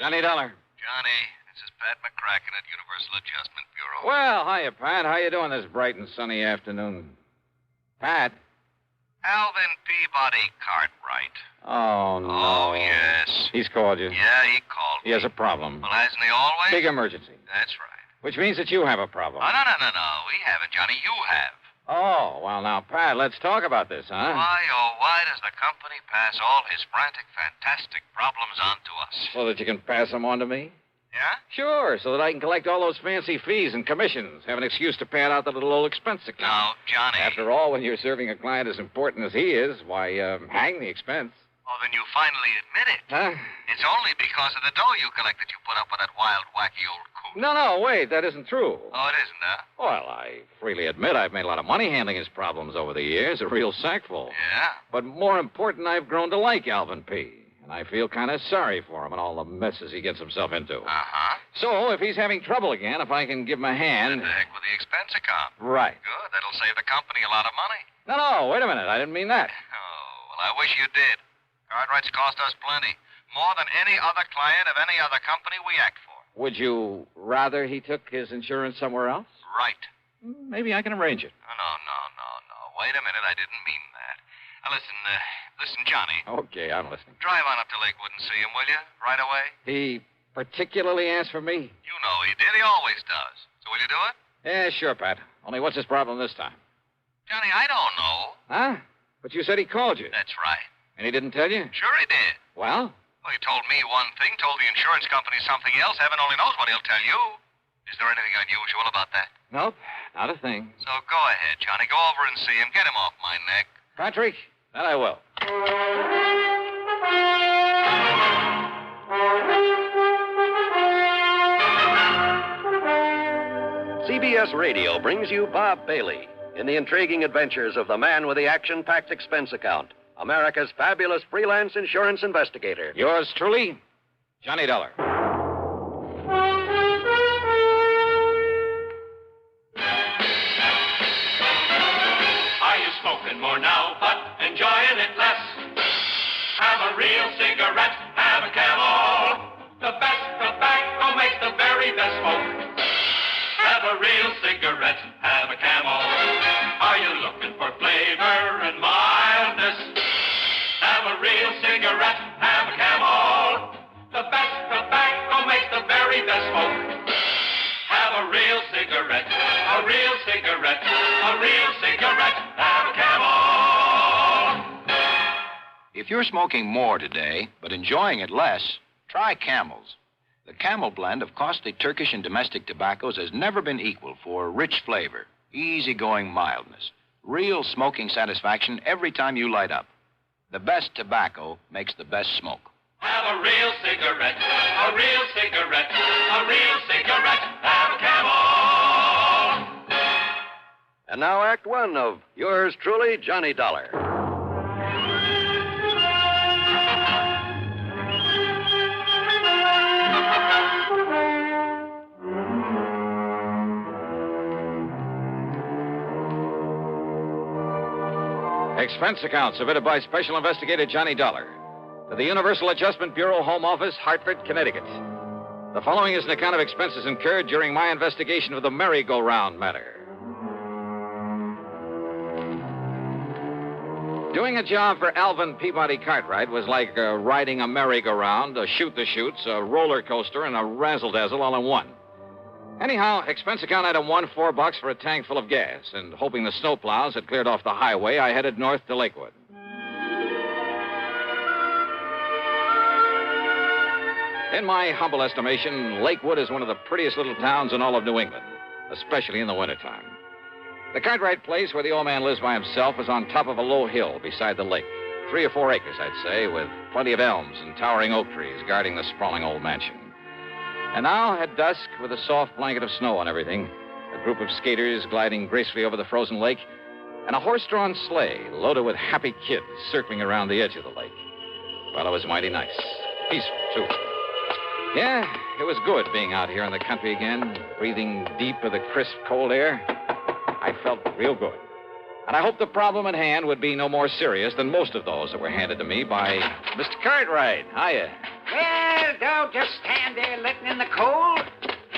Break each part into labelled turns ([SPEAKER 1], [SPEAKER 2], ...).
[SPEAKER 1] Johnny Dollar.
[SPEAKER 2] Johnny, this is Pat McCracken at Universal Adjustment Bureau.
[SPEAKER 1] Well, hiya, Pat. How you doing this bright and sunny afternoon? Pat?
[SPEAKER 2] Alvin Peabody Cartwright.
[SPEAKER 1] Oh, no.
[SPEAKER 2] Oh, yes.
[SPEAKER 1] He's called you?
[SPEAKER 2] Yeah, he called me.
[SPEAKER 1] He has a problem.
[SPEAKER 2] Well, hasn't he always?
[SPEAKER 1] Big emergency.
[SPEAKER 2] That's right.
[SPEAKER 1] Which means that you have a problem.
[SPEAKER 2] Oh, no. We haven't, Johnny. You have.
[SPEAKER 1] Oh, well, now, Pat, let's talk about this, huh?
[SPEAKER 2] Why does the company pass all his frantic, fantastic problems on to us?
[SPEAKER 1] So that you can pass them on to me?
[SPEAKER 2] Yeah?
[SPEAKER 1] Sure, so that I can collect all those fancy fees and commissions, have an excuse to pad out the little old expense account.
[SPEAKER 2] Now, Johnny...
[SPEAKER 1] After all, when you're serving a client as important as he is, why, hang the expense.
[SPEAKER 2] Oh, then you finally admit it.
[SPEAKER 1] Huh?
[SPEAKER 2] It's only because of the dough you collect that you put up with that wild, wacky old coot.
[SPEAKER 1] No, wait, that isn't true.
[SPEAKER 2] Oh, it isn't, huh?
[SPEAKER 1] Well, I freely admit I've made a lot of money handling his problems over the years, a real sackful.
[SPEAKER 2] Yeah?
[SPEAKER 1] But more important, I've grown to like Alvin P., and I feel kind of sorry for him and all the messes he gets himself into.
[SPEAKER 2] Uh-huh.
[SPEAKER 1] So, if he's having trouble again, if I can give him a hand...
[SPEAKER 2] What the heck with the expense account?
[SPEAKER 1] Right.
[SPEAKER 2] Good. That'll save the company a lot of money.
[SPEAKER 1] No, wait a minute. I didn't mean that.
[SPEAKER 2] Oh, well, I wish you did. Cartwrights cost us plenty. More than any other client of any other company we act for.
[SPEAKER 1] Would you rather he took his insurance somewhere else?
[SPEAKER 2] Right.
[SPEAKER 1] Maybe I can arrange it.
[SPEAKER 2] No. Wait a minute. I didn't mean that. Now, listen, Johnny.
[SPEAKER 1] Okay, I'm listening.
[SPEAKER 2] Drive on up to Lakewood and see him, will you? Right away?
[SPEAKER 1] He particularly asked for me?
[SPEAKER 2] You know he did. He always does. So will you do it?
[SPEAKER 1] Yeah, sure, Pat. Only what's his problem this time?
[SPEAKER 2] Johnny, I don't know.
[SPEAKER 1] Huh? But you said he called you.
[SPEAKER 2] That's right.
[SPEAKER 1] And he didn't tell you?
[SPEAKER 2] Sure he did.
[SPEAKER 1] Well?
[SPEAKER 2] Well, he told me one thing, told the insurance company something else. Heaven only knows what he'll tell you. Is there anything unusual about that?
[SPEAKER 1] Nope, not a thing.
[SPEAKER 2] So go ahead, Johnny. Go over and see him. Get him off my neck.
[SPEAKER 1] Patrick, that I will.
[SPEAKER 3] CBS Radio brings you Bob Bailey in the intriguing adventures of the man with the action-packed expense account, America's fabulous freelance insurance investigator.
[SPEAKER 1] Yours truly, Johnny Dollar.
[SPEAKER 4] Are you smoking more now, but enjoying it less? Have a real cigarette, have a Camel. The best tobacco makes the very best smoke. Have a real cigarette, have a Camel. Are you looking for flavor and mildness? Have a real cigarette, have a Camel. The best tobacco makes the very best smoke. Have a real cigarette, a real cigarette, a real cigarette, have a Camel.
[SPEAKER 5] If you're smoking more today, but enjoying it less, try Camels. The Camel blend of costly Turkish and domestic tobaccos has never been equal for rich flavor, easygoing mildness, real smoking satisfaction every time you light up. The best tobacco makes the best smoke.
[SPEAKER 4] Have a real cigarette, a real cigarette, a real cigarette, have a Camel.
[SPEAKER 3] And now Act One of yours truly, Johnny Dollar.
[SPEAKER 1] Expense account submitted by Special Investigator Johnny Dollar to the Universal Adjustment Bureau Home Office, Hartford, Connecticut. The following is an account of expenses incurred during my investigation of the merry-go-round matter. Doing a job for Alvin Peabody Cartwright was like riding a merry-go-round, a shoot-the-chutes, a roller coaster, and a razzle-dazzle all in one. Anyhow, expense account item one, $4 for a tank full of gas, and hoping the snowplows had cleared off the highway, I headed north to Lakewood. In my humble estimation, Lakewood is one of the prettiest little towns in all of New England, especially in the wintertime. The Cartwright place where the old man lives by himself is on top of a low hill beside the lake. 3 or 4 acres, I'd say, with plenty of elms and towering oak trees guarding the sprawling old mansion. And now, at dusk, with a soft blanket of snow on everything, a group of skaters gliding gracefully over the frozen lake, and a horse-drawn sleigh loaded with happy kids circling around the edge of the lake. Well, it was mighty nice. Peaceful, too. Yeah, it was good being out here in the country again, breathing deep of the crisp, cold air. I felt real good. And I hoped the problem at hand would be no more serious than most of those that were handed to me by Mr. Cartwright. Hiya.
[SPEAKER 6] Well, don't just stand there letting in the cold.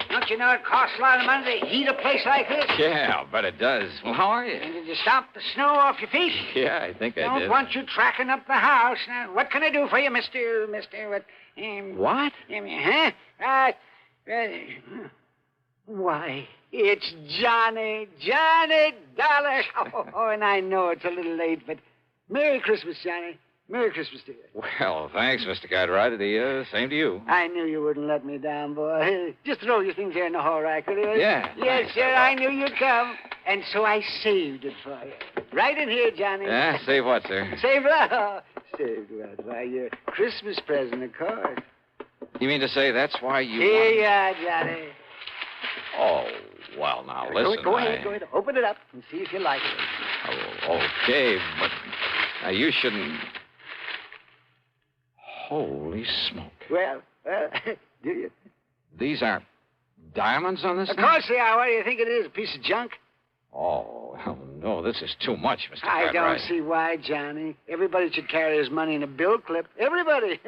[SPEAKER 6] Don't you know it costs a lot of money to heat a place like this?
[SPEAKER 1] Yeah, I'll bet it does. Well, how are
[SPEAKER 6] And
[SPEAKER 1] you?
[SPEAKER 6] did you stomp the snow off your feet?
[SPEAKER 1] Yeah, I think I
[SPEAKER 6] Don't
[SPEAKER 1] did.
[SPEAKER 6] want you tracking up the house. Now, what can I do for you, Mr. What?
[SPEAKER 1] What?
[SPEAKER 6] Huh? Why, it's Johnny Dollar. Oh, and I know it's a little late, but Merry Christmas, Johnny. Merry Christmas to you.
[SPEAKER 1] Well, thanks, Mr. Cartwright. The same to you.
[SPEAKER 6] I knew you wouldn't let me down, boy. Just throw your things here in the hall rack, will you?
[SPEAKER 1] Yeah.
[SPEAKER 6] Yes,
[SPEAKER 1] Thanks.
[SPEAKER 6] sir, I knew you'd come. And so I saved it for you. Right in here, Johnny.
[SPEAKER 1] Yeah, save what, sir?
[SPEAKER 6] Saved what? Saved what? Why, your Christmas present, of course.
[SPEAKER 1] You mean to say that's why you...
[SPEAKER 6] Here
[SPEAKER 1] wanted-
[SPEAKER 6] you are, Johnny.
[SPEAKER 1] Oh, well, now, listen.
[SPEAKER 6] Go ahead. Open it up and see if you like it.
[SPEAKER 1] Oh, okay, but you shouldn't... Holy smoke.
[SPEAKER 6] Well, do you?
[SPEAKER 1] These are diamonds on this
[SPEAKER 6] Of
[SPEAKER 1] thing?
[SPEAKER 6] course they are. What do you think it is? A piece of junk?
[SPEAKER 1] Oh, hell no. This is too much, Mr.
[SPEAKER 6] I
[SPEAKER 1] Cartwright.
[SPEAKER 6] don't see why, Johnny. Everybody should carry his money in a bill clip. Everybody.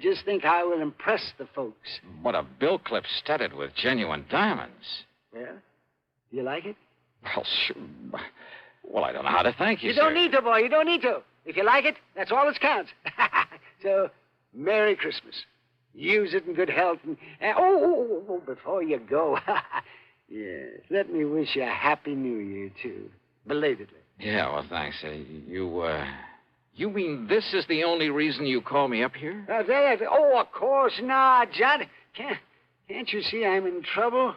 [SPEAKER 6] Just think how it will impress the folks.
[SPEAKER 1] But a bill clip studded with genuine diamonds.
[SPEAKER 6] Well, do you like it?
[SPEAKER 1] Well, sure. Well, I don't know how to thank you,
[SPEAKER 6] You don't
[SPEAKER 1] sir.
[SPEAKER 6] need to, boy. You don't need to. If you like it, that's all that counts. So, Merry Christmas. Use it in good health. And before you go, yes, let me wish you a Happy New Year, too. Belatedly.
[SPEAKER 1] Yeah, well, thanks. You mean this is the only reason you call me up here?
[SPEAKER 6] Of course not, Johnny. Can't you see I'm in trouble?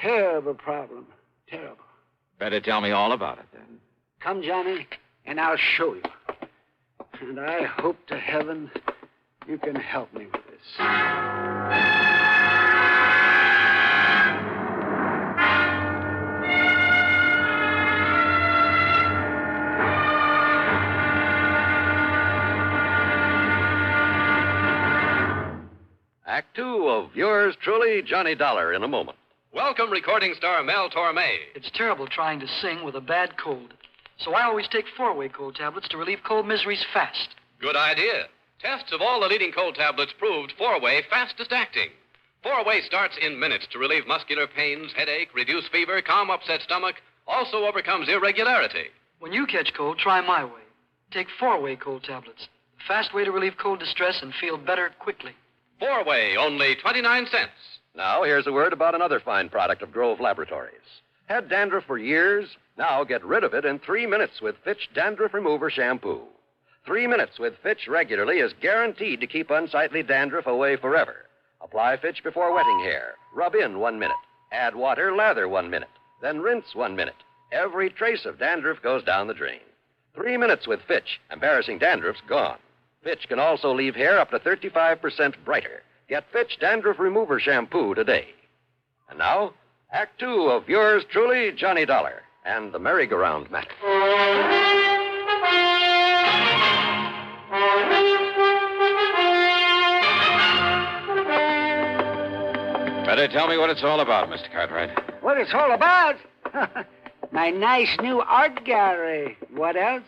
[SPEAKER 6] Terrible problem. Terrible.
[SPEAKER 1] Better tell me all about it, then.
[SPEAKER 6] Come, Johnny, and I'll show you. And I hope to heaven you can help me with this.
[SPEAKER 3] Act two of yours truly, Johnny Dollar, in a moment.
[SPEAKER 2] Welcome, recording star Mel Torme.
[SPEAKER 7] It's terrible trying to sing with a bad cold. So I always take 4-way cold tablets to relieve cold miseries fast.
[SPEAKER 2] Good idea. Tests of all the leading cold tablets proved 4-way fastest acting. 4-way starts in minutes to relieve muscular pains, headache, reduce fever, calm upset stomach, also overcomes irregularity.
[SPEAKER 7] When you catch cold, try my way. Take 4-way cold tablets. The fast way to relieve cold distress and feel better quickly.
[SPEAKER 2] 4-way, only 29 cents.
[SPEAKER 3] Now, here's a word about another fine product of Grove Laboratories. Had dandruff for years? Now get rid of it in 3 minutes with Fitch Dandruff Remover Shampoo. 3 minutes with Fitch regularly is guaranteed to keep unsightly dandruff away forever. Apply Fitch before wetting hair. Rub in 1 minute. Add water, lather 1 minute. Then rinse 1 minute. Every trace of dandruff goes down the drain. 3 minutes with Fitch. Embarrassing dandruff's gone. Fitch can also leave hair up to 35% brighter. Get Fitch Dandruff Remover Shampoo today. And now, Act two of yours truly, Johnny Dollar, and the merry-go-round matter.
[SPEAKER 1] Better tell me what it's all about, Mr. Cartwright.
[SPEAKER 6] What it's all about? My nice new art gallery. What else?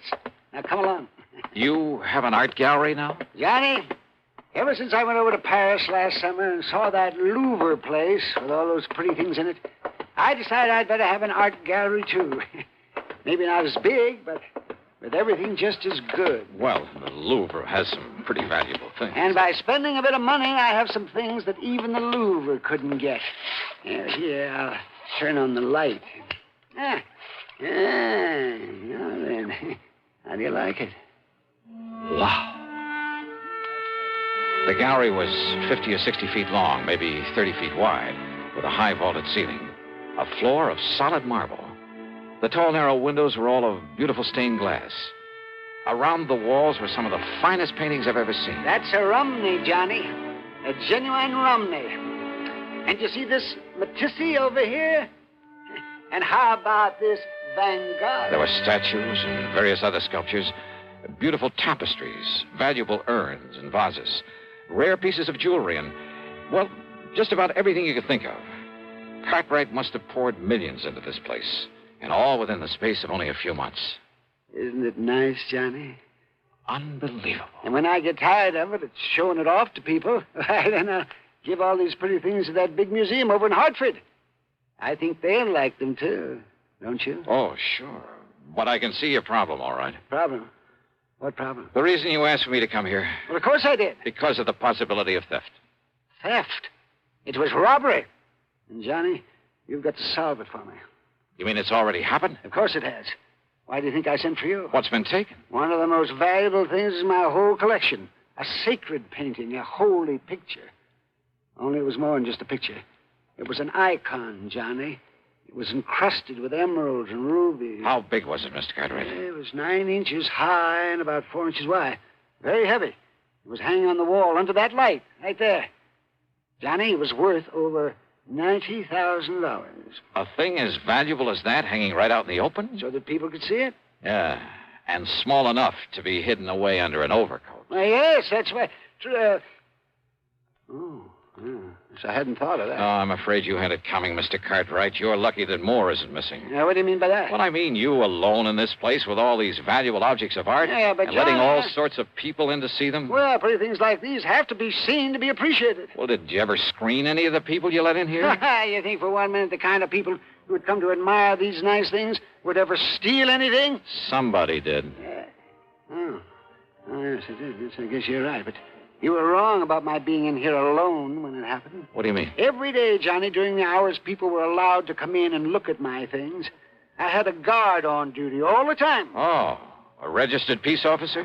[SPEAKER 6] Now, come along.
[SPEAKER 1] You have an art gallery now?
[SPEAKER 6] Johnny, ever since I went over to Paris last summer and saw that Louvre place with all those pretty things in it, I decided I'd better have an art gallery, too. Maybe not as big, but with everything just as good.
[SPEAKER 1] Well, the Louvre has some pretty valuable things.
[SPEAKER 6] And by spending a bit of money, I have some things that even the Louvre couldn't get. Here, I'll turn on the light. Now then, how do you like it?
[SPEAKER 1] Wow. The gallery was 50 or 60 feet long, maybe 30 feet wide, with a high vaulted ceiling. A floor of solid marble. The tall, narrow windows were all of beautiful stained glass. Around the walls were some of the finest paintings I've ever seen.
[SPEAKER 6] That's a Romney, Johnny. A genuine Romney. And you see this Matisse over here? And how about this Van Gogh?
[SPEAKER 1] There were statues and various other sculptures, beautiful tapestries, valuable urns and vases, rare pieces of jewelry, and, well, just about everything you could think of. Cartwright must have poured millions into this place, and all within the space of only a few months.
[SPEAKER 6] Isn't it nice, Johnny?
[SPEAKER 1] Unbelievable.
[SPEAKER 6] And when I get tired of it, it's showing it off to people. Then I'll give all these pretty things to that big museum over in Hartford. I think they'll like them, too. Don't you?
[SPEAKER 1] Oh, sure. But I can see your problem, all right.
[SPEAKER 6] Problem? What problem?
[SPEAKER 1] The reason you asked for me to come here.
[SPEAKER 6] Well, of course I did.
[SPEAKER 1] Because of the possibility of theft.
[SPEAKER 6] Theft? It was robbery. And, Johnny, you've got to solve it for me.
[SPEAKER 1] You mean it's already happened?
[SPEAKER 6] Of course it has. Why do you think I sent for you?
[SPEAKER 1] What's been taken?
[SPEAKER 6] One of the most valuable things in my whole collection. A sacred painting, a holy picture. Only it was more than just a picture. It was an icon, Johnny. It was encrusted with emeralds and rubies.
[SPEAKER 1] How big was it, Mr. Cartwright?
[SPEAKER 6] It was 9 inches high and about 4 inches wide. Very heavy. It was hanging on the wall under that light, right there. Johnny, it was worth over $90,000.
[SPEAKER 1] A thing as valuable as that hanging right out in the open?
[SPEAKER 6] So that people could see it?
[SPEAKER 1] Yeah, and small enough to be hidden away under an overcoat.
[SPEAKER 6] Well, yes, that's why. So I hadn't thought of that.
[SPEAKER 1] Oh, I'm afraid you had it coming, Mr. Cartwright. You're lucky that Mohr isn't missing.
[SPEAKER 6] Now, what do you mean by that?
[SPEAKER 1] Well, I mean you alone in this place with all these valuable objects of art.
[SPEAKER 6] Yeah, but
[SPEAKER 1] and letting
[SPEAKER 6] John,
[SPEAKER 1] all sorts of people in to see them.
[SPEAKER 6] Well, pretty things like these have to be seen to be appreciated.
[SPEAKER 1] Well, did you ever screen any of the people you let in here?
[SPEAKER 6] You think for 1 minute the kind of people who would come to admire these nice things would ever steal anything?
[SPEAKER 1] Somebody did.
[SPEAKER 6] Oh, yes, I did. Yes, I guess you're right, but you were wrong about my being in here alone when it happened.
[SPEAKER 1] What do you mean?
[SPEAKER 6] Every day, Johnny, during the hours people were allowed to come in and look at my things, I had a guard on duty all the time.
[SPEAKER 1] Oh, a registered peace officer?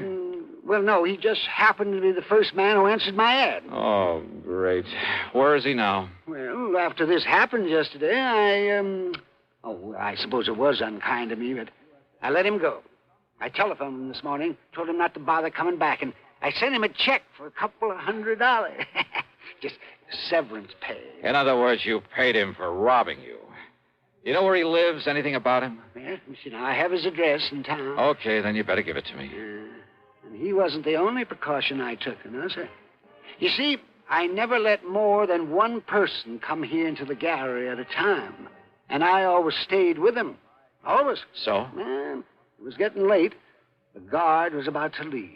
[SPEAKER 6] Well, no, he just happened to be the first man who answered my ad.
[SPEAKER 1] Oh, great. Where is he now?
[SPEAKER 6] Well, after this happened yesterday, I suppose it was unkind of me, but I let him go. I telephoned him this morning, told him not to bother coming back, and I sent him a check for $200. Just severance pay.
[SPEAKER 1] In other words, you paid him for robbing you. You know where he lives? Anything about him?
[SPEAKER 6] Well, I have his address in town.
[SPEAKER 1] Okay, then you better give it to me.
[SPEAKER 6] And he wasn't the only precaution I took, sir. You see, I never let more than one person come here into the gallery at a time. And I always stayed with him. Always.
[SPEAKER 1] So?
[SPEAKER 6] Well, it was getting late. The guard was about to leave.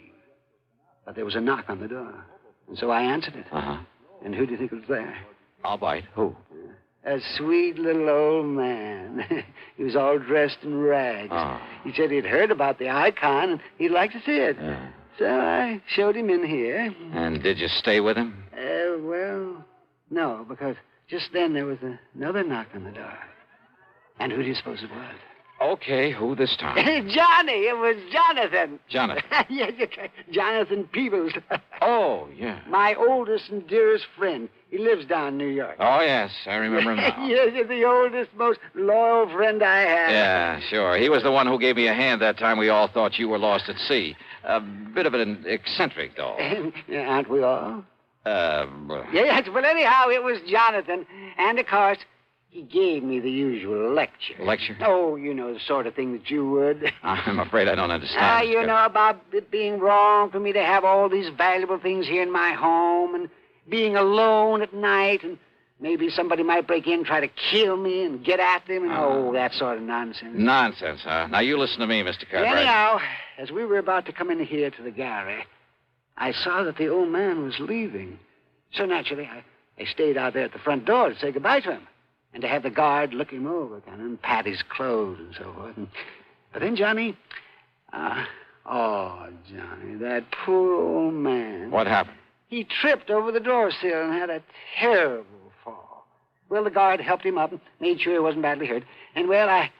[SPEAKER 6] But there was a knock on the door. And so I answered it.
[SPEAKER 1] Uh-huh.
[SPEAKER 6] And who do you think was there?
[SPEAKER 1] I'll bite. Who?
[SPEAKER 6] A sweet little old man. He was all dressed in rags.
[SPEAKER 1] Oh.
[SPEAKER 6] He said he'd heard about the icon and he'd like to see it.
[SPEAKER 1] Yeah.
[SPEAKER 6] So I showed him in here.
[SPEAKER 1] And did you stay with him?
[SPEAKER 6] Well, no, because just then there was another knock on the door. And who do you suppose it was?
[SPEAKER 1] Okay, who this time?
[SPEAKER 6] Johnny! It was Jonathan.
[SPEAKER 1] Jonathan?
[SPEAKER 6] Yes, Jonathan Peebles.
[SPEAKER 1] Oh, yeah.
[SPEAKER 6] My oldest and dearest friend. He lives down in New York.
[SPEAKER 1] Oh, yes, I remember him now.
[SPEAKER 6] Yes, he's the oldest, most loyal friend I have.
[SPEAKER 1] Yeah, sure. He was the one who gave me a hand that time we all thought you were lost at sea. A bit of an eccentric, though.
[SPEAKER 6] Aren't we all?
[SPEAKER 1] Well...
[SPEAKER 6] Yes, well, anyhow, it was Jonathan. And, of course, he gave me the usual lecture.
[SPEAKER 1] Lecture?
[SPEAKER 6] Oh, you know, the sort of thing that you would.
[SPEAKER 1] I'm afraid I don't understand.
[SPEAKER 6] You know about it being wrong for me to have all these valuable things here in my home and being alone at night and maybe somebody might break in and try to kill me and get at them and that sort of nonsense.
[SPEAKER 1] Nonsense, huh? Now, you listen to me, Mr. Cartwright.
[SPEAKER 6] Anyhow, as we were about to come in here to the gallery, I saw that the old man was leaving. So naturally, I stayed out there at the front door to say goodbye to him. And to have the guard look him over, kind of, and pat his clothes and so forth. But then, Johnny, Johnny, that poor old man.
[SPEAKER 1] What happened?
[SPEAKER 6] He tripped over the door sill and had a terrible fall. Well, the guard helped him up and made sure he wasn't badly hurt. And, well, I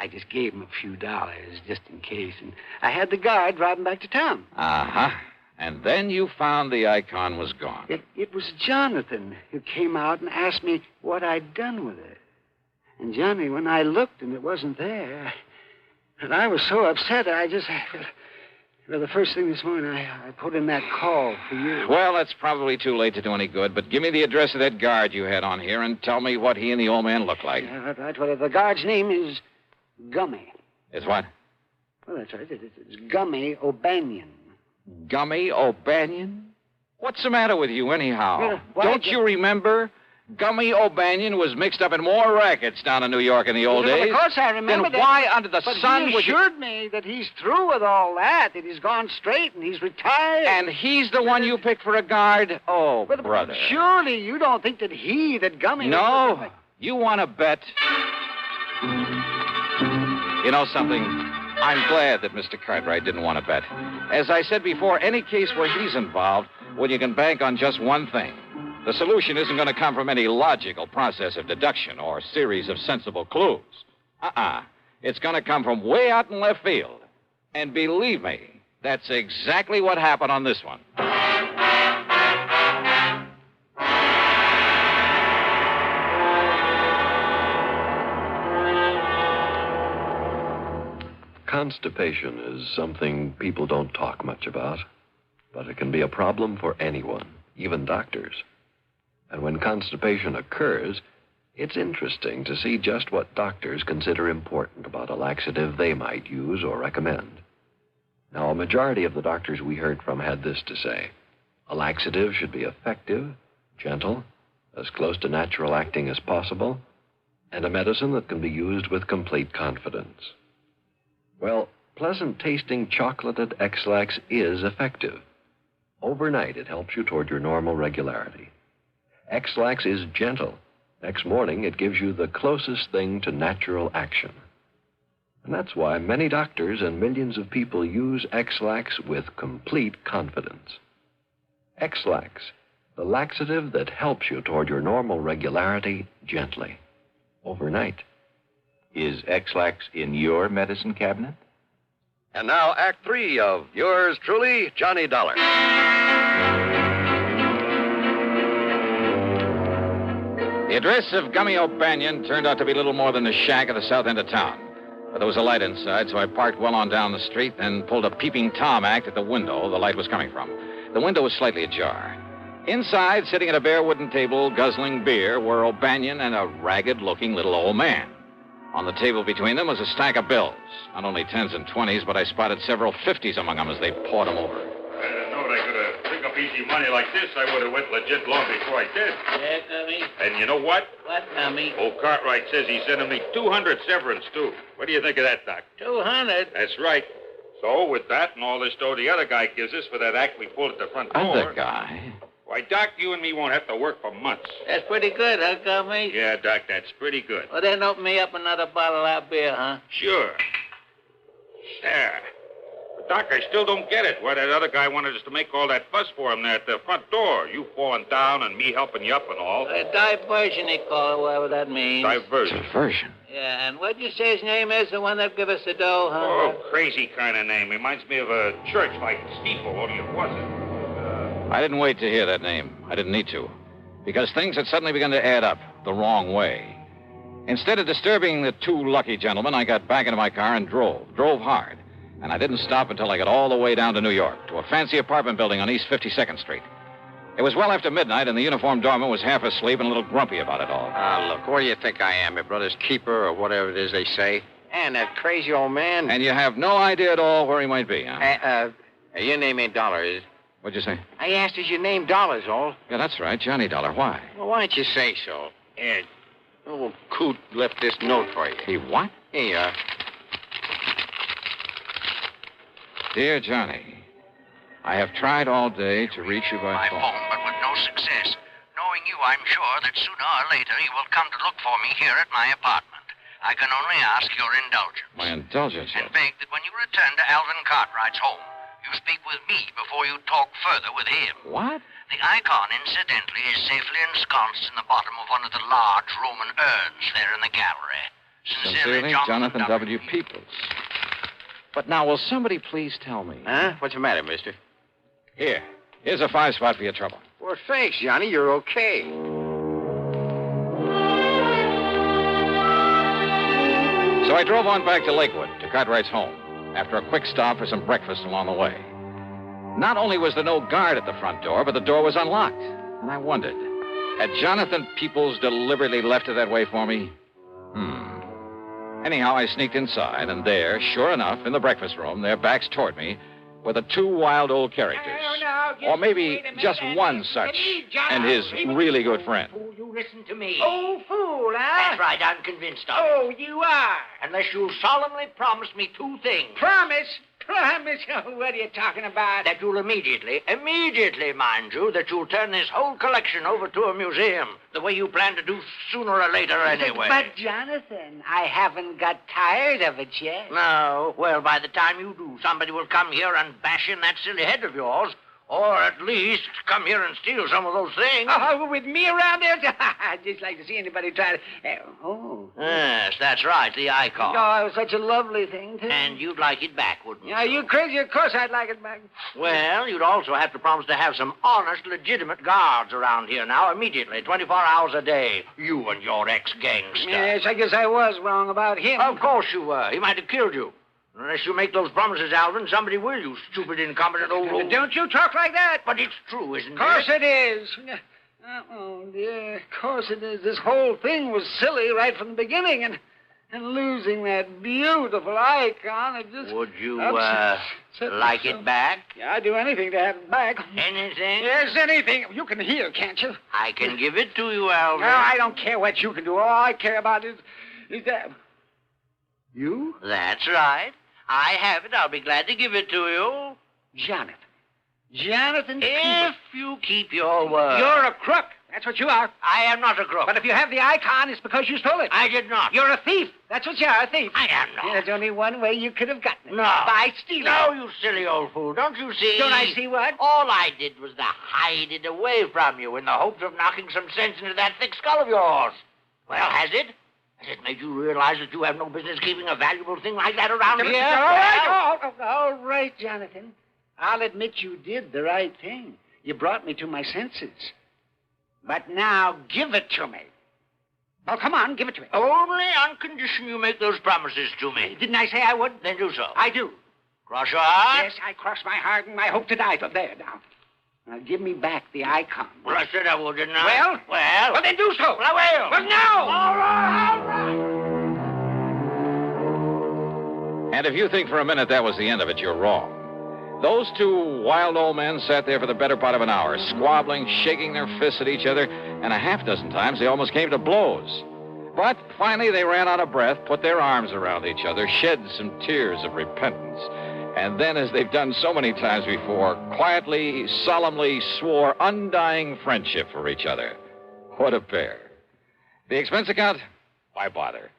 [SPEAKER 6] just gave him a few dollars just in case. And I had the guard drive him back to town.
[SPEAKER 1] Uh-huh. And then you found the icon was gone.
[SPEAKER 6] It was Jonathan who came out and asked me what I'd done with it. And, Johnny, when I looked and it wasn't there, and I was so upset, the first thing this morning, I put in that call for you.
[SPEAKER 1] Well, that's probably too late to do any good, but give me the address of that guard you had on here and tell me what he and the old man look like.
[SPEAKER 6] Yeah, right. Well, the guard's name is Gummy.
[SPEAKER 1] Is what?
[SPEAKER 6] Well, that's right. It's Gummy O'Banion.
[SPEAKER 1] Gummy O'Banion? What's the matter with you, anyhow?
[SPEAKER 6] Well,
[SPEAKER 1] Don't you remember? Gummy O'Banion was mixed up in more rackets down in New York in the old
[SPEAKER 6] Well,
[SPEAKER 1] days.
[SPEAKER 6] of course, I remember
[SPEAKER 1] Then
[SPEAKER 6] that.
[SPEAKER 1] why under the
[SPEAKER 6] But
[SPEAKER 1] sun
[SPEAKER 6] he
[SPEAKER 1] would you...
[SPEAKER 6] assured me that he's through with all that he's gone straight and he's retired.
[SPEAKER 1] And he's the one you picked for a guard? Oh,
[SPEAKER 6] But
[SPEAKER 1] brother.
[SPEAKER 6] surely you don't think that Gummy...
[SPEAKER 1] No. You want to bet? You know something? I'm glad that Mr. Cartwright didn't want to bet. As I said before, any case where he's involved, well, you can bank on just one thing. The solution isn't going to come from any logical process of deduction or series of sensible clues. It's going to come from way out in left field. And believe me, that's exactly what happened on this one.
[SPEAKER 3] Constipation is something people don't talk much about, but it can be a problem for anyone, even doctors. And when constipation occurs, it's interesting to see just what doctors consider important about a laxative they might use or recommend. Now, a majority of the doctors we heard from had this to say. A laxative should be effective, gentle, as close to natural acting as possible, and a medicine that can be used with complete confidence. Well, pleasant-tasting chocolated X-Lax is effective. Overnight, it helps you toward your normal regularity. X-Lax is gentle. Next morning, it gives you the closest thing to natural action. And that's why many doctors and millions of people use X-Lax with complete confidence. X-Lax, the laxative that helps you toward your normal regularity gently, overnight.
[SPEAKER 5] Is X-Lax in your medicine cabinet?
[SPEAKER 3] And now, Act 3 of yours truly, Johnny Dollar.
[SPEAKER 1] The address of Gummy O'Banion turned out to be little more than a shack at the south end of town. But there was a light inside, so I parked well on down the street, then pulled a peeping Tom act at the window the light was coming from. The window was slightly ajar. Inside, sitting at a bare wooden table, guzzling beer, were O'Banion and a ragged-looking little old man. On the table between them was a stack of bills. Not only 10s and 20s, but I spotted several 50s among them as they poured them over.
[SPEAKER 8] I didn't know I could pick up easy money like this. I would have went legit long before I did.
[SPEAKER 9] Yeah, Gummy?
[SPEAKER 8] And you know what?
[SPEAKER 9] What, Gummy?
[SPEAKER 8] Old Cartwright says he's sending me 200 severance, too. What do you think of that, Doc?
[SPEAKER 9] 200?
[SPEAKER 8] That's right. So, with that and all this dough the other guy gives us for that act we pulled at the front door...
[SPEAKER 1] Other guy?
[SPEAKER 8] Why, Doc, you and me won't have to work for months.
[SPEAKER 9] That's pretty good, huh, Gummy?
[SPEAKER 8] Yeah, Doc, that's pretty good.
[SPEAKER 9] Well, then open me up another bottle of beer, huh?
[SPEAKER 8] Sure. There. But, Doc, I still don't get it. Why that other guy wanted us to make all that fuss for him there at the front door. You falling down and me helping you up and all.
[SPEAKER 9] Diversion, they call it, whatever that means.
[SPEAKER 8] Diversion.
[SPEAKER 1] Diversion?
[SPEAKER 9] Yeah, and what'd you say his name is, the one that give us the dough, huh?
[SPEAKER 8] Oh, crazy kind of name. Reminds me of a church like Steeple, only it wasn't.
[SPEAKER 1] I didn't wait to hear that name. I didn't need to. Because things had suddenly begun to add up the wrong way. Instead of disturbing the two lucky gentlemen, I got back into my car and drove hard. And I didn't stop until I got all the way down to New York, to a fancy apartment building on East 52nd Street. It was well after midnight, and the uniformed doorman was half asleep and a little grumpy about it all.
[SPEAKER 5] Look, what do you think I am, your brother's keeper or whatever it is they say? And that crazy old man...
[SPEAKER 1] And you have no idea at all where he might be, huh?
[SPEAKER 5] Your name ain't Dollar, is it?
[SPEAKER 1] What'd you say?
[SPEAKER 5] I asked, is your name Dollar's all?
[SPEAKER 1] Yeah, that's right, Johnny Dollar. Why?
[SPEAKER 5] Well, why don't you say so? Here, old coot left this note for you.
[SPEAKER 1] He what?
[SPEAKER 5] Here you are.
[SPEAKER 1] Dear Johnny, I have tried all day to reach you by phone.
[SPEAKER 10] But with no success. Knowing you, I'm sure that sooner or later you will come to look for me here at my apartment. I can only ask your indulgence.
[SPEAKER 1] My indulgence?
[SPEAKER 10] And beg that when you return to Alvin Cartwright's home, you speak with me before you talk further with him.
[SPEAKER 1] What?
[SPEAKER 10] The icon, incidentally, is safely ensconced in the bottom of one of the large Roman urns there in the gallery.
[SPEAKER 1] Sincerely, Jonathan W. Peoples. But now, will somebody please tell me?
[SPEAKER 5] Huh? What's the matter, mister?
[SPEAKER 1] Here's a 5-spot for your trouble.
[SPEAKER 5] Well, thanks, Johnny. You're okay.
[SPEAKER 1] So I drove on back to Lakewood, to Cartwright's home, after a quick stop for some breakfast along the way. Not only was there no guard at the front door, but the door was unlocked. And I wondered, had Jonathan Peoples deliberately left it that way for me? Anyhow, I sneaked inside, and there, sure enough, in the breakfast room, their backs toward me, with the two wild old characters. Or maybe just one such, and his really good friend.
[SPEAKER 10] Fool, you listen to me.
[SPEAKER 6] Oh, fool, huh?
[SPEAKER 10] That's right, I'm convinced of it.
[SPEAKER 6] Oh, you are.
[SPEAKER 10] Unless you'll solemnly promise me two things.
[SPEAKER 6] Promise? Promise? Oh, what are you talking about?
[SPEAKER 10] That you'll immediately, mind you, that you'll turn this whole collection over to a museum, the way you plan to do sooner or later anyway.
[SPEAKER 6] But, Jonathan, I haven't got tired of it yet.
[SPEAKER 10] No? Well, by the time you do, somebody will come here and bash in that silly head of yours, or at least come here and steal some of those things.
[SPEAKER 6] Oh, with me around there? I'd just like to see anybody try to...
[SPEAKER 10] Yes, that's right, the icon.
[SPEAKER 6] Oh, it was such a lovely thing, too.
[SPEAKER 10] And you'd like it back, wouldn't you?
[SPEAKER 6] Are you crazy? Of course I'd like it back.
[SPEAKER 10] Well, you'd also have to promise to have some honest, legitimate guards around here now, immediately, 24 hours a day. You and your ex-gangster.
[SPEAKER 6] Yes, I guess I was wrong about him.
[SPEAKER 10] Of course you were. He might have killed you. Unless you make those promises, Alvin, somebody will, you stupid, incompetent old...
[SPEAKER 6] Don't you talk like that.
[SPEAKER 10] But it's true, isn't it?
[SPEAKER 6] Of course it is. Oh, dear, of course it is. This whole thing was silly right from the beginning, and losing that beautiful icon, it just...
[SPEAKER 10] Would you, like it back?
[SPEAKER 6] Yeah, I'd do anything to have it back.
[SPEAKER 10] Anything?
[SPEAKER 6] Yes, anything. You can hear, can't you?
[SPEAKER 10] I can give it to you, Alvin.
[SPEAKER 6] No, I don't care what you can do. All I care about is that... You?
[SPEAKER 10] That's right. I have it. I'll be glad to give it to you.
[SPEAKER 6] Jonathan. Jonathan
[SPEAKER 10] If you keep your word.
[SPEAKER 6] You're a crook. That's what you are.
[SPEAKER 10] I am not a crook.
[SPEAKER 6] But if you have the icon, it's because you stole it.
[SPEAKER 10] I did not.
[SPEAKER 6] You're a thief. That's what you are, a thief.
[SPEAKER 10] I am not.
[SPEAKER 6] There's only one way you could have gotten it.
[SPEAKER 10] No.
[SPEAKER 6] By stealing.
[SPEAKER 10] No, you silly old fool. Don't you see?
[SPEAKER 6] Don't I see what?
[SPEAKER 10] All I did was to hide it away from you in the hopes of knocking some sense into that thick skull of yours. Well, has it? Has it made you realize that you have no business keeping a valuable thing like that around here?
[SPEAKER 6] All right, Jonathan. I'll admit you did the right thing. You brought me to my senses. But now, give it to me. Oh, come on, give it to me.
[SPEAKER 10] Only on condition you make those promises to me.
[SPEAKER 6] Didn't I say I would?
[SPEAKER 10] Then do so.
[SPEAKER 6] I do.
[SPEAKER 10] Cross your heart?
[SPEAKER 6] Yes, I cross my heart and I hope to die. But there, now. Now, give me back the icon.
[SPEAKER 10] Well, I said I would, didn't I?
[SPEAKER 6] Well, then do so.
[SPEAKER 10] Well, I will.
[SPEAKER 6] Well, now.
[SPEAKER 10] All right.
[SPEAKER 1] And if you think for a minute that was the end of it, you're wrong. Those two wild old men sat there for the better part of an hour, squabbling, shaking their fists at each other, and a half dozen times they almost came to blows. But finally they ran out of breath, put their arms around each other, shed some tears of repentance, and then, as they've done so many times before, quietly, solemnly swore undying friendship for each other. What a pair. The expense account? Why bother?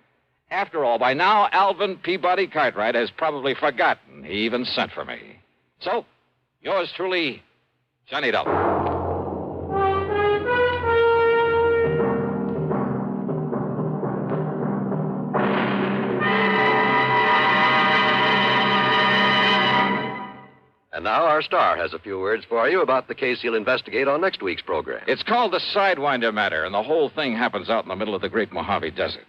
[SPEAKER 1] After all, by now, Alvin Peabody Cartwright has probably forgotten he even sent for me. So, yours truly, Johnny Dollar.
[SPEAKER 3] And now our star has a few words for you about the case he'll investigate on next week's program.
[SPEAKER 1] It's called the Sidewinder matter, and the whole thing happens out in the middle of the Great Mojave Desert.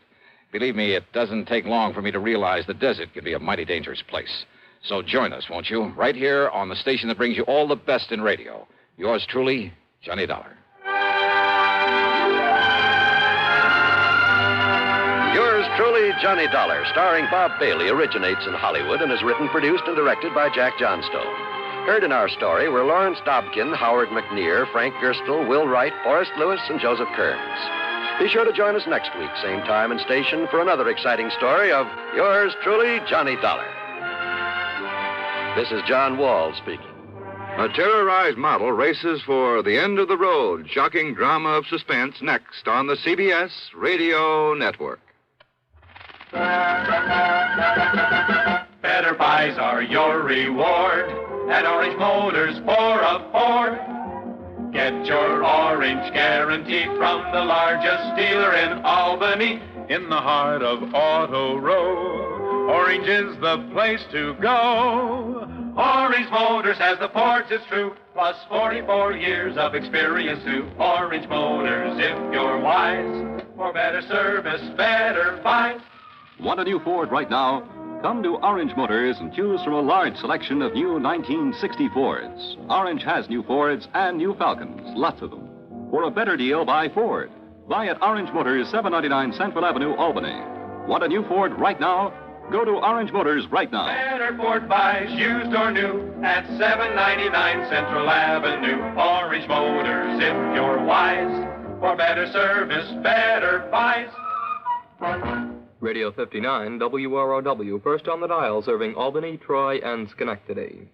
[SPEAKER 1] Believe me, it doesn't take long for me to realize the desert can be a mighty dangerous place. So join us, won't you? Right here on the station that brings you all the best in radio. Yours truly, Johnny Dollar.
[SPEAKER 3] Yours truly, Johnny Dollar, starring Bob Bailey, originates in Hollywood and is written, produced, and directed by Jack Johnstone. Heard in our story were Lawrence Dobkin, Howard McNear, Frank Gerstle, Will Wright, Forrest Lewis, and Joseph Kearns. Be sure to join us next week, same time and station, for another exciting story of yours truly, Johnny Dollar. This is John Wall speaking.
[SPEAKER 11] A terrorized model races for the end of the road. Shocking drama of suspense next on the CBS Radio Network.
[SPEAKER 4] Better buys are your reward at Orange Motors for a Ford. Get your orange guarantee from the largest dealer in Albany, in the heart of Auto Row. Orange is the place to go. Orange Motors has the ports, it's true, plus 44 years of experience too. Orange Motors, if you're wise, for better service, better buys.
[SPEAKER 12] Want a new Ford right now? Come to Orange Motors and choose from a large selection of new 1960 Fords. Orange has new Fords and new Falcons, lots of them. For a better deal, buy Ford. Buy at Orange Motors, 799 Central Avenue, Albany. Want a new Ford right now? Go to Orange Motors right now.
[SPEAKER 4] Better Ford buys, used or new, at $7.99 Central Avenue. Orange Motors, if you're wise. For better service, better buys.
[SPEAKER 13] Radio 59, WROW, first on the dial, serving Albany, Troy, and Schenectady.